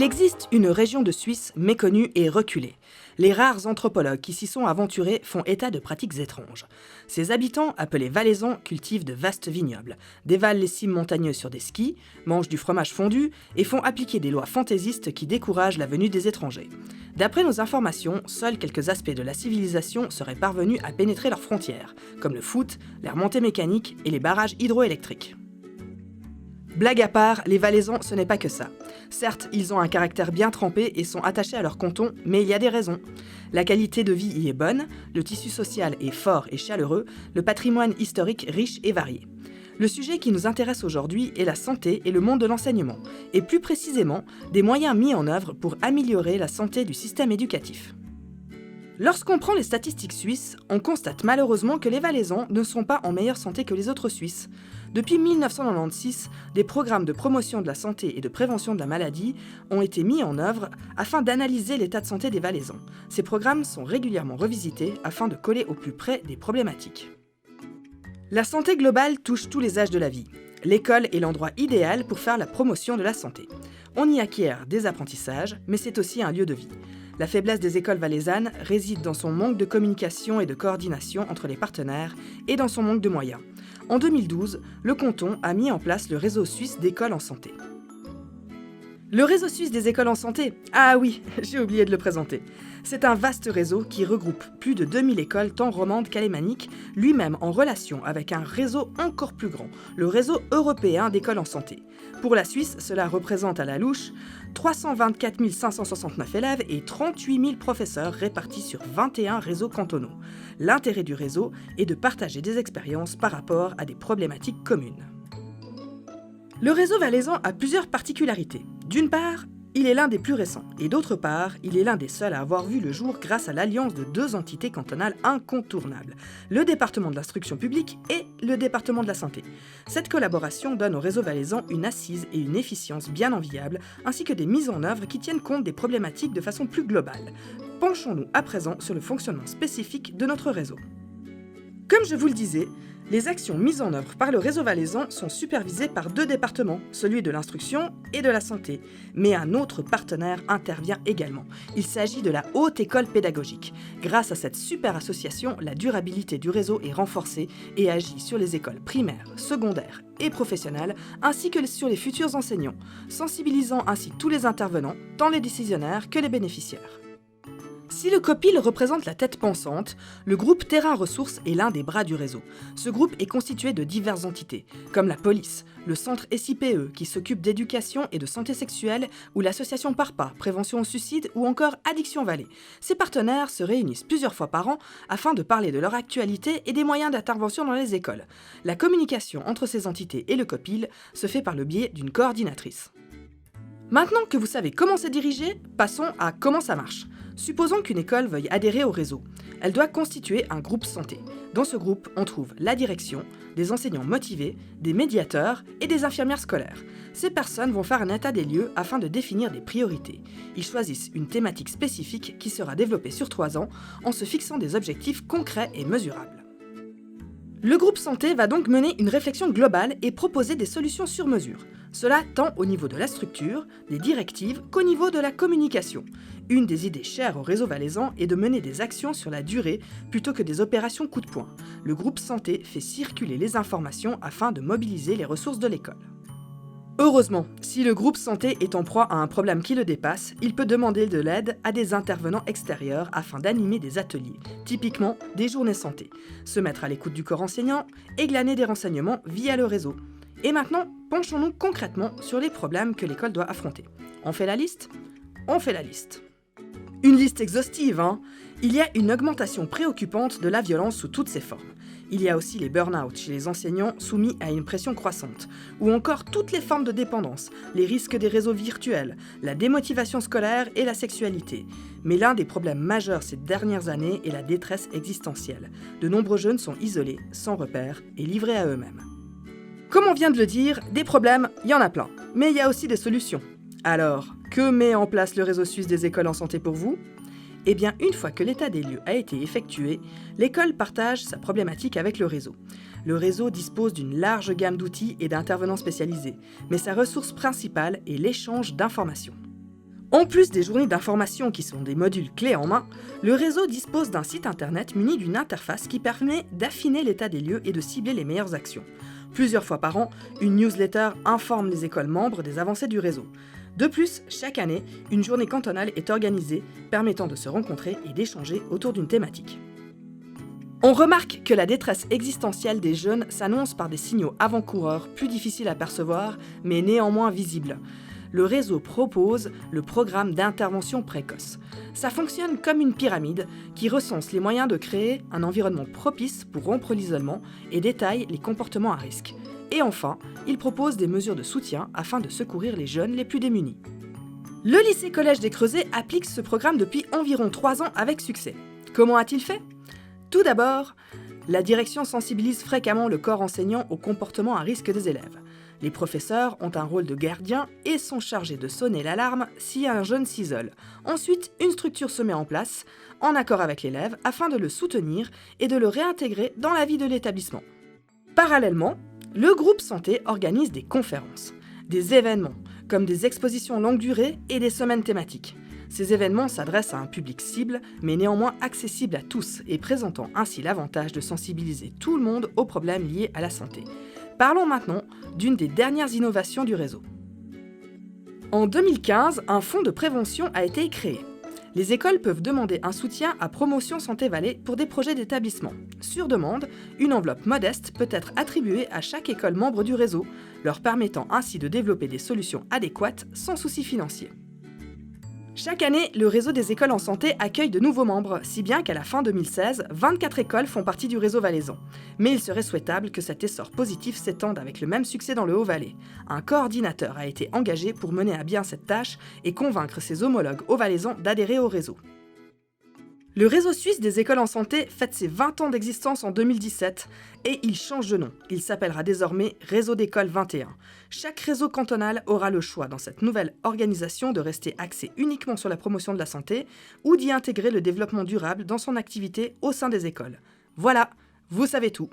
existe une région de Suisse méconnue et reculée. Les rares anthropologues qui s'y sont aventurés font état de pratiques étranges. Ses habitants, appelés valaisans, cultivent de vastes vignobles, dévalent les cimes montagneuses sur des skis, mangent du fromage fondu et font appliquer des lois fantaisistes qui découragent la venue des étrangers. D'après nos informations, seuls quelques aspects de la civilisation seraient parvenus à pénétrer leurs frontières, comme le foot, les remontées mécaniques et les barrages hydroélectriques. Blague à part, les Valaisans, ce n'est pas que ça. Certes, ils ont un caractère bien trempé et sont attachés à leur canton, mais il y a des raisons. La qualité de vie y est bonne, le tissu social est fort et chaleureux, le patrimoine historique riche et varié. Le sujet qui nous intéresse aujourd'hui est la santé et le monde de l'enseignement, et plus précisément, des moyens mis en œuvre pour améliorer la santé du système éducatif. Lorsqu'on prend les statistiques suisses, on constate malheureusement que les Valaisans ne sont pas en meilleure santé que les autres Suisses. Depuis 1996, des programmes de promotion de la santé et de prévention de la maladie ont été mis en œuvre afin d'analyser l'état de santé des Valaisans. Ces programmes sont régulièrement revisités afin de coller au plus près des problématiques. La santé globale touche tous les âges de la vie. L'école est l'endroit idéal pour faire la promotion de la santé. On y acquiert des apprentissages, mais c'est aussi un lieu de vie. La faiblesse des écoles valaisannes réside dans son manque de communication et de coordination entre les partenaires et dans son manque de moyens. En 2012, le canton a mis en place le réseau suisse d'écoles en santé. Le réseau suisse des écoles en santé, ah oui, j'ai oublié de le présenter. C'est un vaste réseau qui regroupe plus de 2000 écoles tant romandes qu'alémaniques, lui-même en relation avec un réseau encore plus grand, le réseau européen d'écoles en santé. Pour la Suisse, cela représente à la louche 324 569 élèves et 38 000 professeurs répartis sur 21 réseaux cantonaux. L'intérêt du réseau est de partager des expériences par rapport à des problématiques communes. Le réseau valaisan a plusieurs particularités. D'une part, il est l'un des plus récents, et d'autre part, il est l'un des seuls à avoir vu le jour grâce à l'alliance de deux entités cantonales incontournables, le département de l'instruction publique et le département de la santé. Cette collaboration donne au réseau valaisan une assise et une efficience bien enviables, ainsi que des mises en œuvre qui tiennent compte des problématiques de façon plus globale. Penchons-nous à présent sur le fonctionnement spécifique de notre réseau. Comme je vous le disais, les actions mises en œuvre par le réseau valaisan sont supervisées par deux départements, celui de l'instruction et de la santé. Mais un autre partenaire intervient également. Il s'agit de la Haute École Pédagogique. Grâce à cette super association, la durabilité du réseau est renforcée et agit sur les écoles primaires, secondaires et professionnelles, ainsi que sur les futurs enseignants, sensibilisant ainsi tous les intervenants, tant les décisionnaires que les bénéficiaires. Si le COPIL représente la tête pensante, le groupe Terrain Ressources est l'un des bras du réseau. Ce groupe est constitué de diverses entités, comme la police, le centre SIPE qui s'occupe d'éducation et de santé sexuelle, ou l'association PARPA, prévention au suicide, ou encore Addiction Valais. Ces partenaires se réunissent plusieurs fois par an afin de parler de leur actualité et des moyens d'intervention dans les écoles. La communication entre ces entités et le COPIL se fait par le biais d'une coordinatrice. Maintenant que vous savez comment c'est dirigé, passons à comment ça marche. Supposons qu'une école veuille adhérer au réseau. Elle doit constituer un groupe santé. Dans ce groupe, on trouve la direction, des enseignants motivés, des médiateurs et des infirmières scolaires. Ces personnes vont faire un état des lieux afin de définir des priorités. Ils choisissent une thématique spécifique qui sera développée sur 3 ans en se fixant des objectifs concrets et mesurables. Le groupe santé va donc mener une réflexion globale et proposer des solutions sur mesure. Cela tant au niveau de la structure, des directives, qu'au niveau de la communication. Une des idées chères au réseau valaisan est de mener des actions sur la durée plutôt que des opérations coup de poing. Le groupe santé fait circuler les informations afin de mobiliser les ressources de l'école. Heureusement, si le groupe santé est en proie à un problème qui le dépasse, il peut demander de l'aide à des intervenants extérieurs afin d'animer des ateliers, typiquement des journées santé, se mettre à l'écoute du corps enseignant et glaner des renseignements via le réseau. Et maintenant, penchons-nous concrètement sur les problèmes que l'école doit affronter. On fait la liste ? On fait la liste. Une liste exhaustive, hein ? Il y a une augmentation préoccupante de la violence sous toutes ses formes. Il y a aussi les burn-out chez les enseignants soumis à une pression croissante, ou encore toutes les formes de dépendance, les risques des réseaux virtuels, la démotivation scolaire et la sexualité. Mais l'un des problèmes majeurs ces dernières années est la détresse existentielle. De nombreux jeunes sont isolés, sans repères et livrés à eux-mêmes. Comme on vient de le dire, des problèmes, il y en a plein, mais il y a aussi des solutions. Alors, que met en place le réseau suisse des écoles en santé pour vous ? Eh bien, une fois que l'état des lieux a été effectué, l'école partage sa problématique avec le réseau. Le réseau dispose d'une large gamme d'outils et d'intervenants spécialisés, mais sa ressource principale est l'échange d'informations. En plus des journées d'information qui sont des modules clés en main, le réseau dispose d'un site internet muni d'une interface qui permet d'affiner l'état des lieux et de cibler les meilleures actions. Plusieurs fois par an, une newsletter informe les écoles membres des avancées du réseau. De plus, chaque année, une journée cantonale est organisée permettant de se rencontrer et d'échanger autour d'une thématique. On remarque que la détresse existentielle des jeunes s'annonce par des signaux avant-coureurs plus difficiles à percevoir, mais néanmoins visibles. Le réseau propose le programme d'intervention précoce. Ça fonctionne comme une pyramide qui recense les moyens de créer un environnement propice pour rompre l'isolement et détaille les comportements à risque. Et enfin, il propose des mesures de soutien afin de secourir les jeunes les plus démunis. Le lycée-collège des Creusets applique ce programme depuis environ 3 ans avec succès. Comment a-t-il fait ? Tout d'abord, la direction sensibilise fréquemment le corps enseignant au comportement à risque des élèves. Les professeurs ont un rôle de gardien et sont chargés de sonner l'alarme si un jeune s'isole. Ensuite, une structure se met en place, en accord avec l'élève, afin de le soutenir et de le réintégrer dans la vie de l'établissement. Parallèlement, le groupe santé organise des conférences, des événements, comme des expositions longue durée et des semaines thématiques. Ces événements s'adressent à un public cible, mais néanmoins accessible à tous et présentant ainsi l'avantage de sensibiliser tout le monde aux problèmes liés à la santé. Parlons maintenant d'une des dernières innovations du réseau. En 2015, un fonds de prévention a été créé. Les écoles peuvent demander un soutien à Promotion Santé Valais pour des projets d'établissement. Sur demande, une enveloppe modeste peut être attribuée à chaque école membre du réseau, leur permettant ainsi de développer des solutions adéquates sans souci financier. Chaque année, le réseau des écoles en santé accueille de nouveaux membres, si bien qu'à la fin 2016, 24 écoles font partie du réseau valaisan. Mais il serait souhaitable que cet essor positif s'étende avec le même succès dans le Haut-Valais. Un coordinateur a été engagé pour mener à bien cette tâche et convaincre ses homologues haut-valaisans d'adhérer au réseau. Le réseau suisse des écoles en santé fête ses 20 ans d'existence en 2017 et il change de nom. Il s'appellera désormais Réseau d'écoles 21. Chaque réseau cantonal aura le choix dans cette nouvelle organisation de rester axé uniquement sur la promotion de la santé ou d'y intégrer le développement durable dans son activité au sein des écoles. Voilà, vous savez tout.